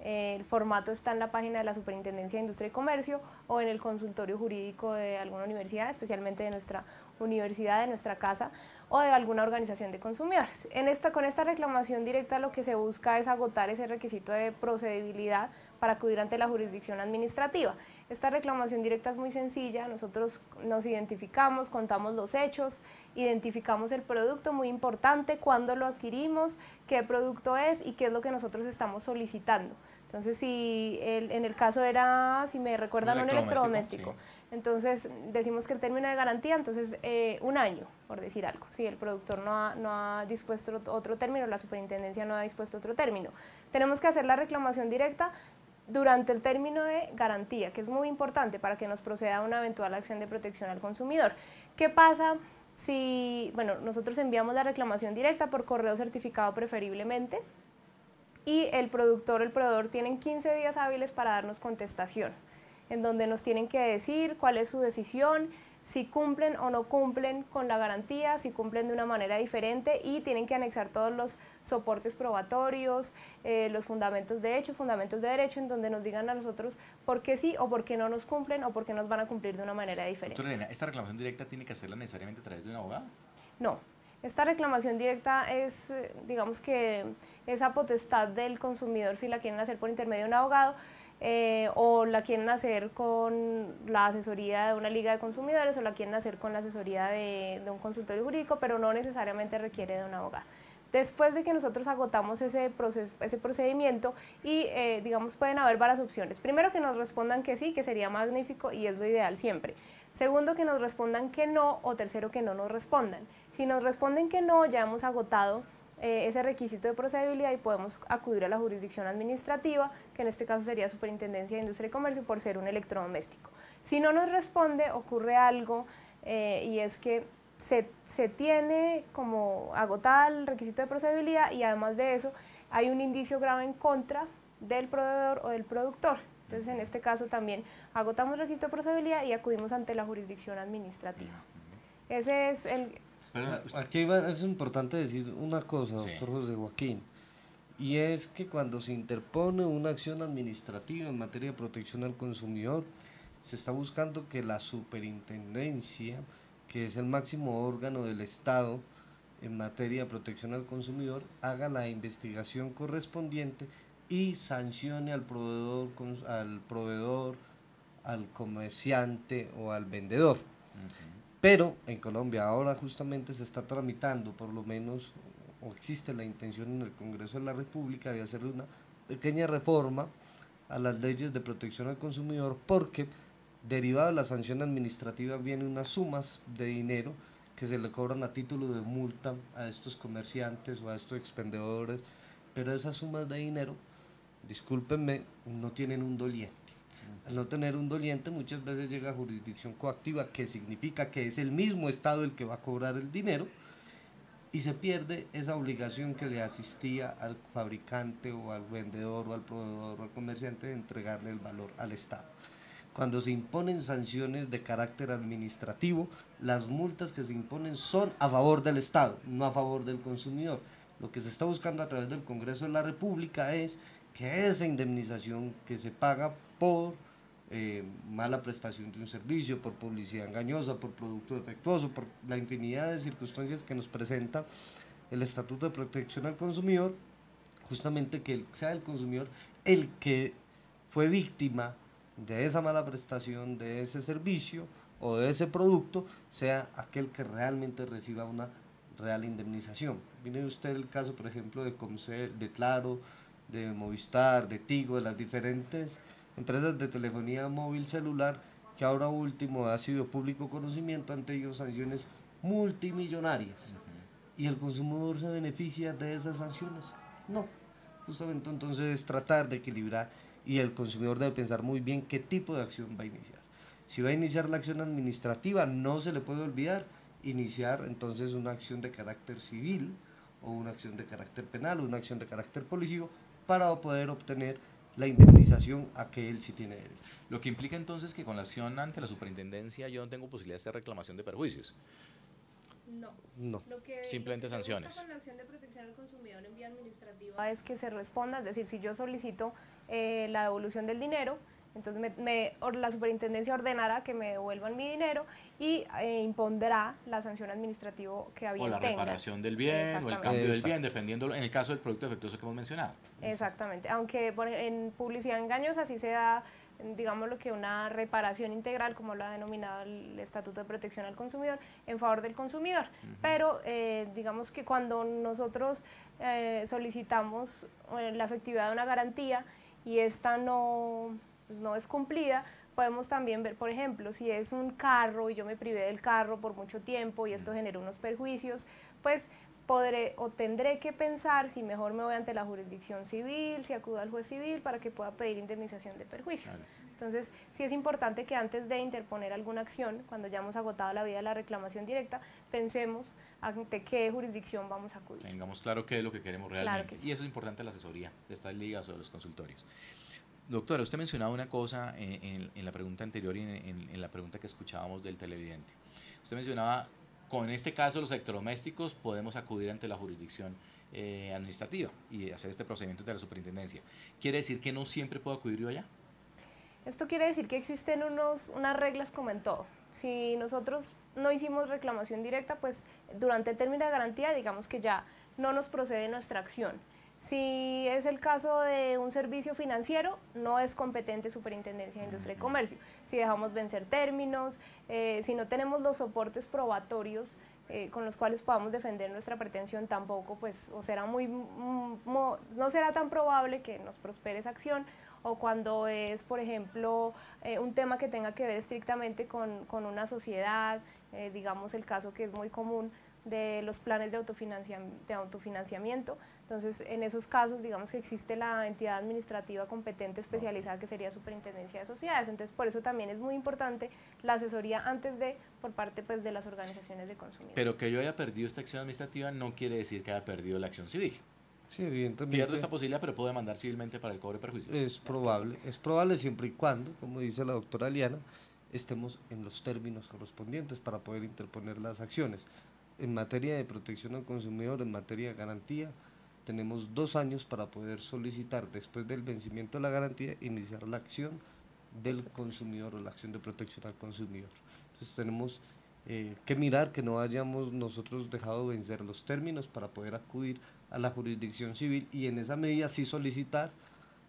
El formato está en la página de la Superintendencia de Industria y Comercio o en el consultorio jurídico de alguna universidad, especialmente de nuestra universidad, de nuestra casa, o de alguna organización de consumidores. Con esta reclamación directa lo que se busca es agotar ese requisito de procedibilidad para acudir ante la jurisdicción administrativa. Esta reclamación directa es muy sencilla, nosotros nos identificamos, contamos los hechos, identificamos el producto, muy importante, cuándo lo adquirimos, qué producto es y qué es lo que nosotros estamos solicitando. Entonces, si en el caso era, si me recuerdan, un electrodoméstico, sí. Entonces decimos que el término de garantía, entonces 1 año, por decir algo. Si el productor no ha dispuesto otro término, la superintendencia no ha dispuesto otro término. Tenemos que hacer la reclamación directa durante el término de garantía, que es muy importante para que nos proceda una eventual acción de protección al consumidor. ¿Qué pasa si, bueno, nosotros enviamos la reclamación directa por correo certificado preferiblemente, y el productor o el proveedor tienen 15 días hábiles para darnos contestación, en donde nos tienen que decir cuál es su decisión, si cumplen o no cumplen con la garantía, si cumplen de una manera diferente, y tienen que anexar todos los soportes probatorios, los fundamentos de hecho, fundamentos de derecho, en donde nos digan a nosotros por qué sí o por qué no nos cumplen o por qué nos van a cumplir de una manera diferente. Doctora Elena, ¿esta reclamación directa tiene que hacerla necesariamente a través de un abogado? No. Esta reclamación directa es, digamos que, esa potestad del consumidor si la quieren hacer por intermedio de un abogado o la quieren hacer con la asesoría de una liga de consumidores o la quieren hacer con la asesoría de un consultorio jurídico, pero no necesariamente requiere de un abogado. Después de que nosotros agotamos ese procedimiento y, digamos, pueden haber varias opciones. Primero, que nos respondan que sí, que sería magnífico y es lo ideal siempre. Segundo, que nos respondan que no, o tercero, que no nos respondan. Si nos responden que no, ya hemos agotado ese requisito de procedibilidad y podemos acudir a la jurisdicción administrativa, que en este caso sería Superintendencia de Industria y Comercio, por ser un electrodoméstico. Si no nos responde, ocurre algo y es que se tiene como agotada el requisito de procedibilidad y además de eso hay un indicio grave en contra del proveedor o del productor. Entonces, en este caso también agotamos el requisito de procedibilidad y acudimos ante la jurisdicción administrativa. Ese es el... Aquí es importante decir una cosa, doctor José Joaquín, y es que cuando se interpone una acción administrativa en materia de protección al consumidor, se está buscando que la superintendencia, que es el máximo órgano del Estado en materia de protección al consumidor, haga la investigación correspondiente y sancione al proveedor, al comerciante o al vendedor. Pero en Colombia ahora justamente se está tramitando, por lo menos, o existe la intención en el Congreso de la República de hacer una pequeña reforma a las leyes de protección al consumidor, porque derivado de la sanción administrativa vienen unas sumas de dinero que se le cobran a título de multa a estos comerciantes o a estos expendedores, pero esas sumas de dinero, discúlpenme, no tienen un doliente. Al no tener un doliente, muchas veces llega a jurisdicción coactiva, que significa que es el mismo Estado el que va a cobrar el dinero, y se pierde esa obligación que le asistía al fabricante o al vendedor o al proveedor o al comerciante de entregarle el valor al Estado. Cuando se imponen sanciones de carácter administrativo, las multas que se imponen son a favor del Estado, no a favor del consumidor. Lo que se está buscando a través del Congreso de la República es que esa indemnización que se paga por mala prestación de un servicio, por publicidad engañosa, por producto defectuoso, por la infinidad de circunstancias que nos presenta el Estatuto de Protección al Consumidor, justamente que sea el consumidor el que fue víctima de esa mala prestación, de ese servicio o de ese producto, sea aquel que realmente reciba una real indemnización. Mire usted el caso, por ejemplo, de Comcel, de Claro, de Movistar, de Tigo, de las diferentes empresas de telefonía móvil celular, que ahora último ha sido público conocimiento, han tenido sanciones multimillonarias. ¿Y el consumidor se beneficia de esas sanciones? No. Justamente entonces es tratar de equilibrar, y el consumidor debe pensar muy bien qué tipo de acción va a iniciar. Si va a iniciar la acción administrativa, no se le puede olvidar iniciar entonces una acción de carácter civil o una acción de carácter penal o una acción de carácter político para poder obtener la indemnización a que él sí tiene derecho. Lo que implica entonces que con la acción ante la superintendencia yo no tengo posibilidad de hacer reclamación de perjuicios. No. Simplemente sanciones. Con la acción de protección al consumidor en vía administrativa es que se responda, es decir, si yo solicito la devolución del dinero, Entonces la superintendencia ordenará que me devuelvan mi dinero y impondrá la sanción administrativa que a bien O la tenga. reparación del bien o el cambio del bien, dependiendo en el caso del producto defectuoso que hemos mencionado. Exactamente, aunque en publicidad engañosa sí se da, digamos, lo que una reparación integral, como lo ha denominado el Estatuto de Protección al Consumidor, en favor del consumidor. Pero digamos que cuando nosotros solicitamos la efectividad de una garantía y esta no es cumplida, podemos también ver, por ejemplo, si es un carro y yo me privé del carro por mucho tiempo y esto generó unos perjuicios, pues podré o tendré que pensar si mejor me voy ante la jurisdicción civil, si acudo al juez civil para que pueda pedir indemnización de perjuicios. Claro. Entonces, sí es importante que antes de interponer alguna acción, cuando ya hemos agotado la vía de la reclamación directa, pensemos ante qué jurisdicción vamos a acudir. Tengamos claro qué es lo que queremos realmente. Claro que sí. Y eso es importante, la asesoría de estas ligas o de los consultorios. Doctora, usted mencionaba una cosa en la pregunta anterior y en la pregunta que escuchábamos del televidente. Usted mencionaba, con este caso los electrodomésticos podemos acudir ante la jurisdicción administrativa y hacer este procedimiento de la superintendencia. ¿Quiere decir que no siempre puedo acudir yo allá? Esto quiere decir que existen unas reglas como en todo. Si nosotros no hicimos reclamación directa, pues durante el término de garantía digamos que ya no nos procede nuestra acción. Si es el caso de un servicio financiero, no es competente Superintendencia de Industria y Comercio. Si dejamos vencer términos, si no tenemos los soportes probatorios con los cuales podamos defender nuestra pretensión, tampoco, pues, o será no será tan probable que nos prospere esa acción, o cuando es, por ejemplo, un tema que tenga que ver estrictamente con una sociedad, digamos el caso que es muy común de los planes de autofinanciamiento. Entonces, en esos casos, digamos que existe la entidad administrativa competente especializada que sería Superintendencia de Sociedades. Entonces, por eso también es muy importante la asesoría por parte pues, de las organizaciones de consumidores. Pero que yo haya perdido esta acción administrativa no quiere decir que haya perdido la acción civil. Sí, evidentemente. Pierdo esta posibilidad, pero puedo demandar civilmente para el cobro de perjuicios. Es probable siempre y cuando, como dice la doctora Liana, estemos en los términos correspondientes para poder interponer las acciones. En materia de protección al consumidor, en materia de garantía, tenemos 2 años para poder solicitar, después del vencimiento de la garantía, iniciar la acción del consumidor o la acción de protección al consumidor. Entonces tenemos que mirar que no hayamos nosotros dejado vencer los términos para poder acudir a la jurisdicción civil y en esa medida sí solicitar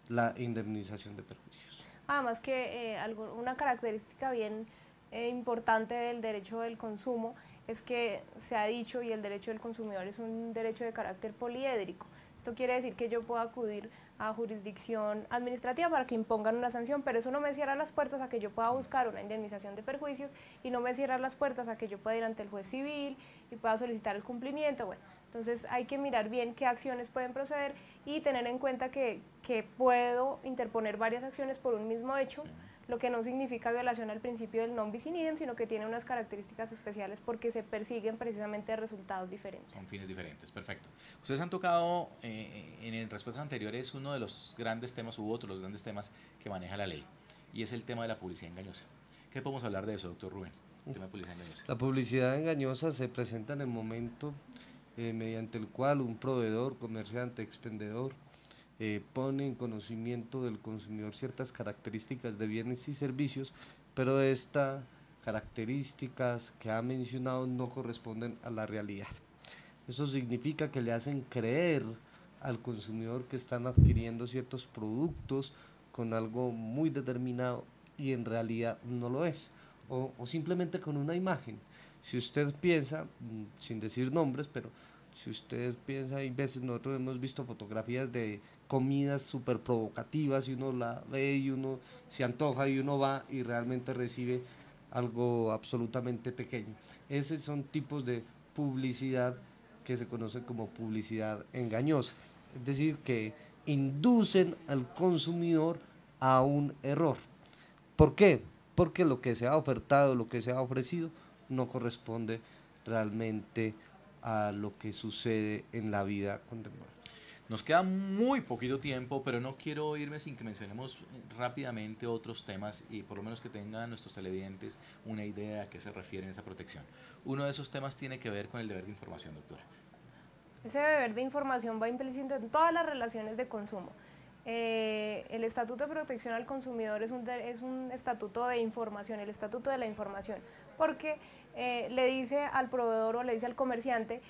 la indemnización de perjuicios. Además que una característica bien importante del derecho del consumo es que se ha dicho, y el derecho del consumidor es un derecho de carácter poliédrico. Esto quiere decir que yo puedo acudir a jurisdicción administrativa para que impongan una sanción, pero eso no me cierra las puertas a que yo pueda buscar una indemnización de perjuicios y no me cierra las puertas a que yo pueda ir ante el juez civil y pueda solicitar el cumplimiento. Bueno, entonces hay que mirar bien qué acciones pueden proceder y tener en cuenta que puedo interponer varias acciones por un mismo hecho, sí, lo que no significa violación al principio del non bis in idem, sino que tiene unas características especiales porque se persiguen precisamente resultados diferentes. Son fines diferentes, perfecto. Ustedes han tocado en respuestas anteriores uno de los grandes temas, u otros los grandes temas que maneja la ley, y es el tema de la publicidad engañosa. ¿Qué podemos hablar de eso, doctor Rubén? El tema de publicidad engañosa. La publicidad engañosa se presenta en el momento mediante el cual un proveedor, comerciante, expendedor, pone en conocimiento del consumidor ciertas características de bienes y servicios, pero estas características que ha mencionado no corresponden a la realidad. Eso significa que le hacen creer al consumidor que están adquiriendo ciertos productos con algo muy determinado y en realidad no lo es, o simplemente con una imagen. Si usted piensa, sin decir nombres, pero si usted piensa, hay veces nosotros hemos visto fotografías de comidas súper provocativas y uno la ve y uno se antoja y uno va y realmente recibe algo absolutamente pequeño. Esos son tipos de publicidad que se conocen como publicidad engañosa, es decir, que inducen al consumidor a un error. ¿Por qué? Porque lo que se ha ofertado, lo que se ha ofrecido, no corresponde realmente a lo que sucede en la vida contemporánea. Nos queda muy poquito tiempo, pero no quiero irme sin que mencionemos rápidamente otros temas y por lo menos que tengan nuestros televidentes una idea a qué se refiere esa protección. Uno de esos temas tiene que ver con el deber de información, doctora. Ese deber de información va implícito en todas las relaciones de consumo. el Estatuto de Protección al Consumidor es un estatuto de información, el Estatuto de la Información, porque le dice al proveedor o le dice al comerciante,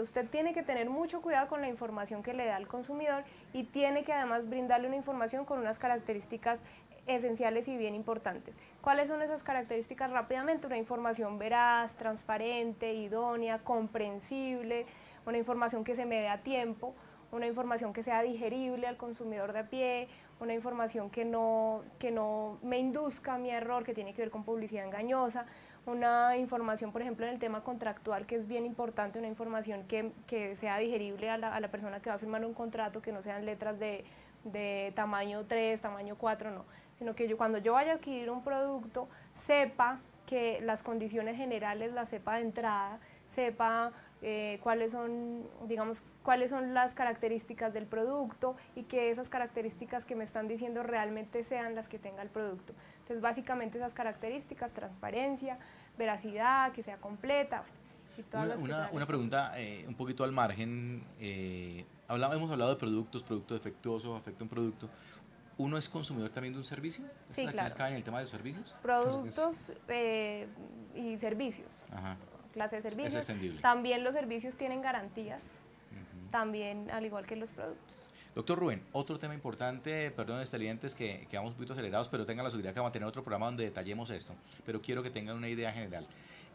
usted tiene que tener mucho cuidado con la información que le da al consumidor y tiene que además brindarle una información con unas características esenciales y bien importantes. ¿Cuáles son esas características? Rápidamente, una información veraz, transparente, idónea, comprensible, una información que se me dé a tiempo, una información que sea digerible al consumidor de a pie, una información que no me induzca a mi error, que tiene que ver con publicidad engañosa, una información, por ejemplo, en el tema contractual, que es bien importante, una información que sea digerible a la persona que va a firmar un contrato, que no sean letras de tamaño 3, tamaño 4, no, sino que cuando yo vaya a adquirir un producto, sepa que las condiciones generales las sepa de entrada, sepa cuáles son las características del producto y que esas características que me están diciendo realmente sean las que tenga el producto. Entonces, básicamente esas características, transparencia, veracidad, que sea completa. Y todas una pregunta un poquito al margen. Hemos hablado de productos defectuosos, afecta un producto. ¿Uno es consumidor también de un servicio? Sí, claro. ¿Caben en el tema de los servicios? Productos y servicios. Ajá. Clase de servicios. Es extendible. También los servicios tienen garantías, también al igual que los productos. Doctor Rubén, otro tema importante, perdón, televidentes, que vamos un poquito acelerados, pero tengan la seguridad que vamos a tener otro programa donde detallemos esto, pero quiero que tengan una idea general.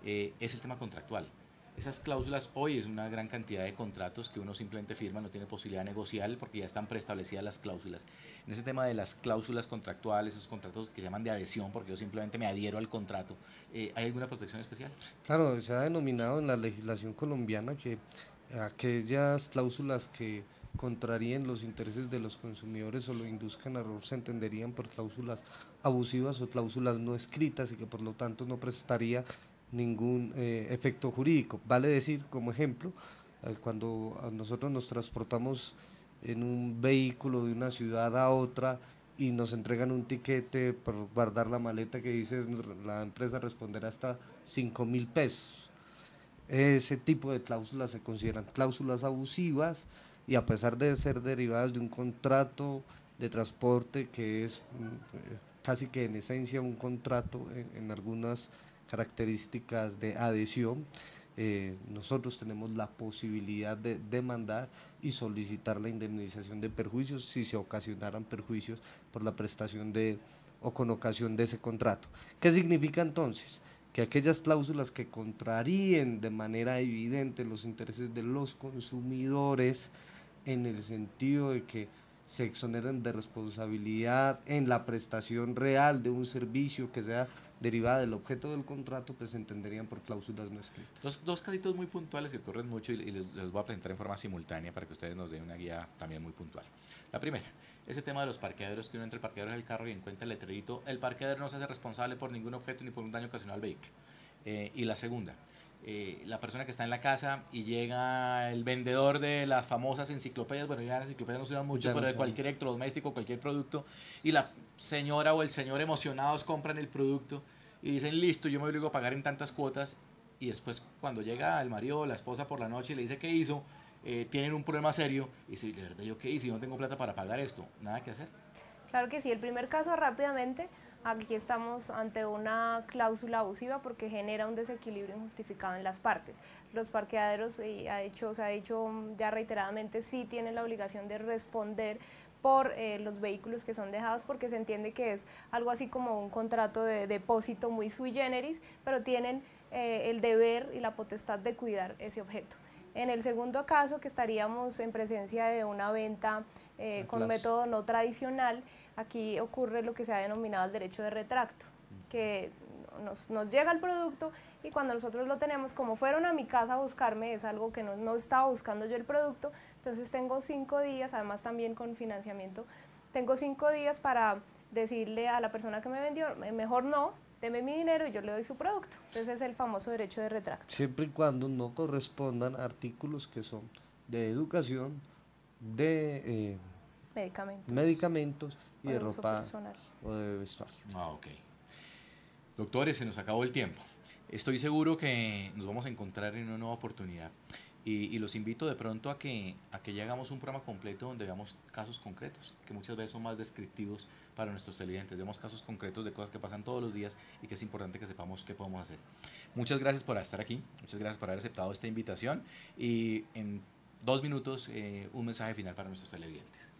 Es el tema contractual. Esas cláusulas, hoy es una gran cantidad de contratos que uno simplemente firma, no tiene posibilidad negociar porque ya están preestablecidas las cláusulas. En ese tema de las cláusulas contractuales, esos contratos que se llaman de adhesión, porque yo simplemente me adhiero al contrato, ¿hay alguna protección especial? Claro, se ha denominado en la legislación colombiana que aquellas cláusulas que contraríen los intereses de los consumidores o lo induzcan a error se entenderían por cláusulas abusivas o cláusulas no escritas y que por lo tanto no prestaría ningún efecto jurídico. Vale decir, como ejemplo, cuando nosotros nos transportamos en un vehículo de una ciudad a otra y nos entregan un tiquete por guardar la maleta que dice la empresa responderá hasta 5.000 pesos. Ese tipo de cláusulas se consideran cláusulas abusivas y a pesar de ser derivadas de un contrato de transporte que es casi que en esencia un contrato en algunas características de adhesión, nosotros tenemos la posibilidad de demandar y solicitar la indemnización de perjuicios si se ocasionaran perjuicios por la prestación o con ocasión de ese contrato. ¿Qué significa entonces? Que aquellas cláusulas que contraríen de manera evidente los intereses de los consumidores en el sentido de que se exoneren de responsabilidad en la prestación real de un servicio que sea derivada del objeto del contrato, pues se entenderían por cláusulas no escritas. Dos casitos muy puntuales que ocurren mucho y les voy a presentar en forma simultánea para que ustedes nos den una guía también muy puntual. La primera, ese tema de los parqueaderos, que uno entra al parqueadero del carro y encuentra el letrerito, el parqueadero no se hace responsable por ningún objeto ni por un daño ocasionado al vehículo. Y la segunda, la persona que está en la casa y llega el vendedor de las famosas enciclopedias, bueno, ya las enciclopedias no se usan mucho, pero de cualquier electrodoméstico, cualquier producto, y la señora o el señor emocionados compran el producto y dicen, listo, yo me obligo a pagar en tantas cuotas, y después cuando llega el marido o la esposa por la noche y le dice qué hizo, tienen un problema serio, y dice, de verdad, ¿yo qué hice? Yo no tengo plata para pagar esto, nada que hacer. Claro que sí, el primer caso rápidamente, aquí estamos ante una cláusula abusiva porque genera un desequilibrio injustificado en las partes. Los parqueaderos, se ha dicho ya reiteradamente, sí tienen la obligación de responder por los vehículos que son dejados, porque se entiende que es algo así como un contrato de depósito muy sui generis, pero tienen el deber y la potestad de cuidar ese objeto. En el segundo caso, que estaríamos en presencia de una venta con método no tradicional, aquí ocurre lo que se ha denominado el derecho de retracto, que nos llega el producto y cuando nosotros lo tenemos, como fueron a mi casa a buscarme, es algo que no estaba buscando yo el producto, entonces tengo 5 días, además también con financiamiento, tengo 5 días para decirle a la persona que me vendió, mejor no, deme mi dinero y yo le doy su producto. Entonces es el famoso derecho de retracto. Siempre y cuando no correspondan artículos que son de educación, de medicamentos y de ropa personal o de vestuario. Ok. Doctores, se nos acabó el tiempo. Estoy seguro que nos vamos a encontrar en una nueva oportunidad. Y los invito de pronto a que ya hagamos un programa completo donde veamos casos concretos, que muchas veces son más descriptivos para nuestros televidentes. Vemos casos concretos de cosas que pasan todos los días y que es importante que sepamos qué podemos hacer. Muchas gracias por estar aquí, muchas gracias por haber aceptado esta invitación y en 2 minutos un mensaje final para nuestros televidentes.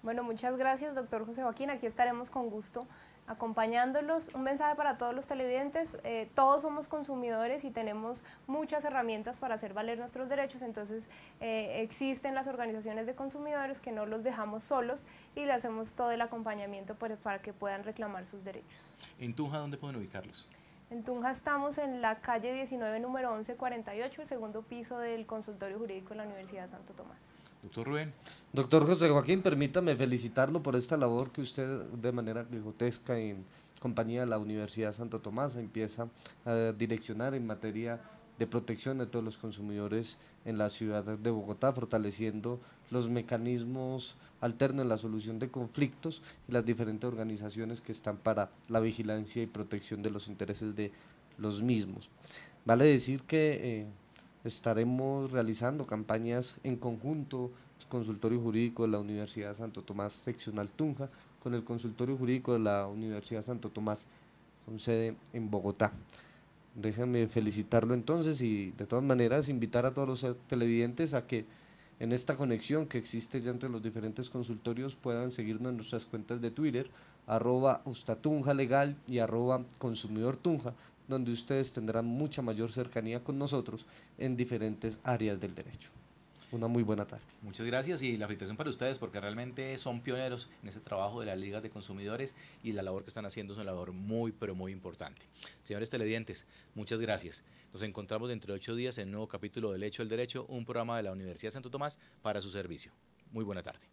Bueno, muchas gracias, doctor José Joaquín. Aquí estaremos con gusto acompañándolos. Un mensaje para todos los televidentes. Todos somos consumidores y tenemos muchas herramientas para hacer valer nuestros derechos. Entonces, existen las organizaciones de consumidores que no los dejamos solos y le hacemos todo el acompañamiento para que puedan reclamar sus derechos. ¿En Tunja dónde pueden ubicarlos? En Tunja estamos en la calle 19, número 1148, el segundo piso del consultorio jurídico de la Universidad de Santo Tomás. Doctor Rubén. Doctor José Joaquín, permítame felicitarlo por esta labor que usted de manera gigantesca en compañía de la Universidad de Santo Tomás empieza a direccionar en materia de protección de todos los consumidores en la ciudad de Bogotá, fortaleciendo los mecanismos alternos en la solución de conflictos y las diferentes organizaciones que están para la vigilancia y protección de los intereses de los mismos. Vale decir que estaremos realizando campañas en conjunto, el Consultorio Jurídico de la Universidad de Santo Tomás, seccional Tunja, con el Consultorio Jurídico de la Universidad de Santo Tomás, con sede en Bogotá. Déjenme felicitarlo entonces y de todas maneras invitar a todos los televidentes a que en esta conexión que existe ya entre los diferentes consultorios puedan seguirnos en nuestras cuentas de Twitter, @ustatunjalegal y @consumidortunja, donde ustedes tendrán mucha mayor cercanía con nosotros en diferentes áreas del derecho. Una muy buena tarde. Muchas gracias y la felicitación para ustedes porque realmente son pioneros en ese trabajo de las ligas de consumidores y la labor que están haciendo es una labor muy, pero muy importante. Señores televidentes, muchas gracias. Nos encontramos dentro de 8 días en un nuevo capítulo del Hecho del Derecho, un programa de la Universidad de Santo Tomás para su servicio. Muy buena tarde.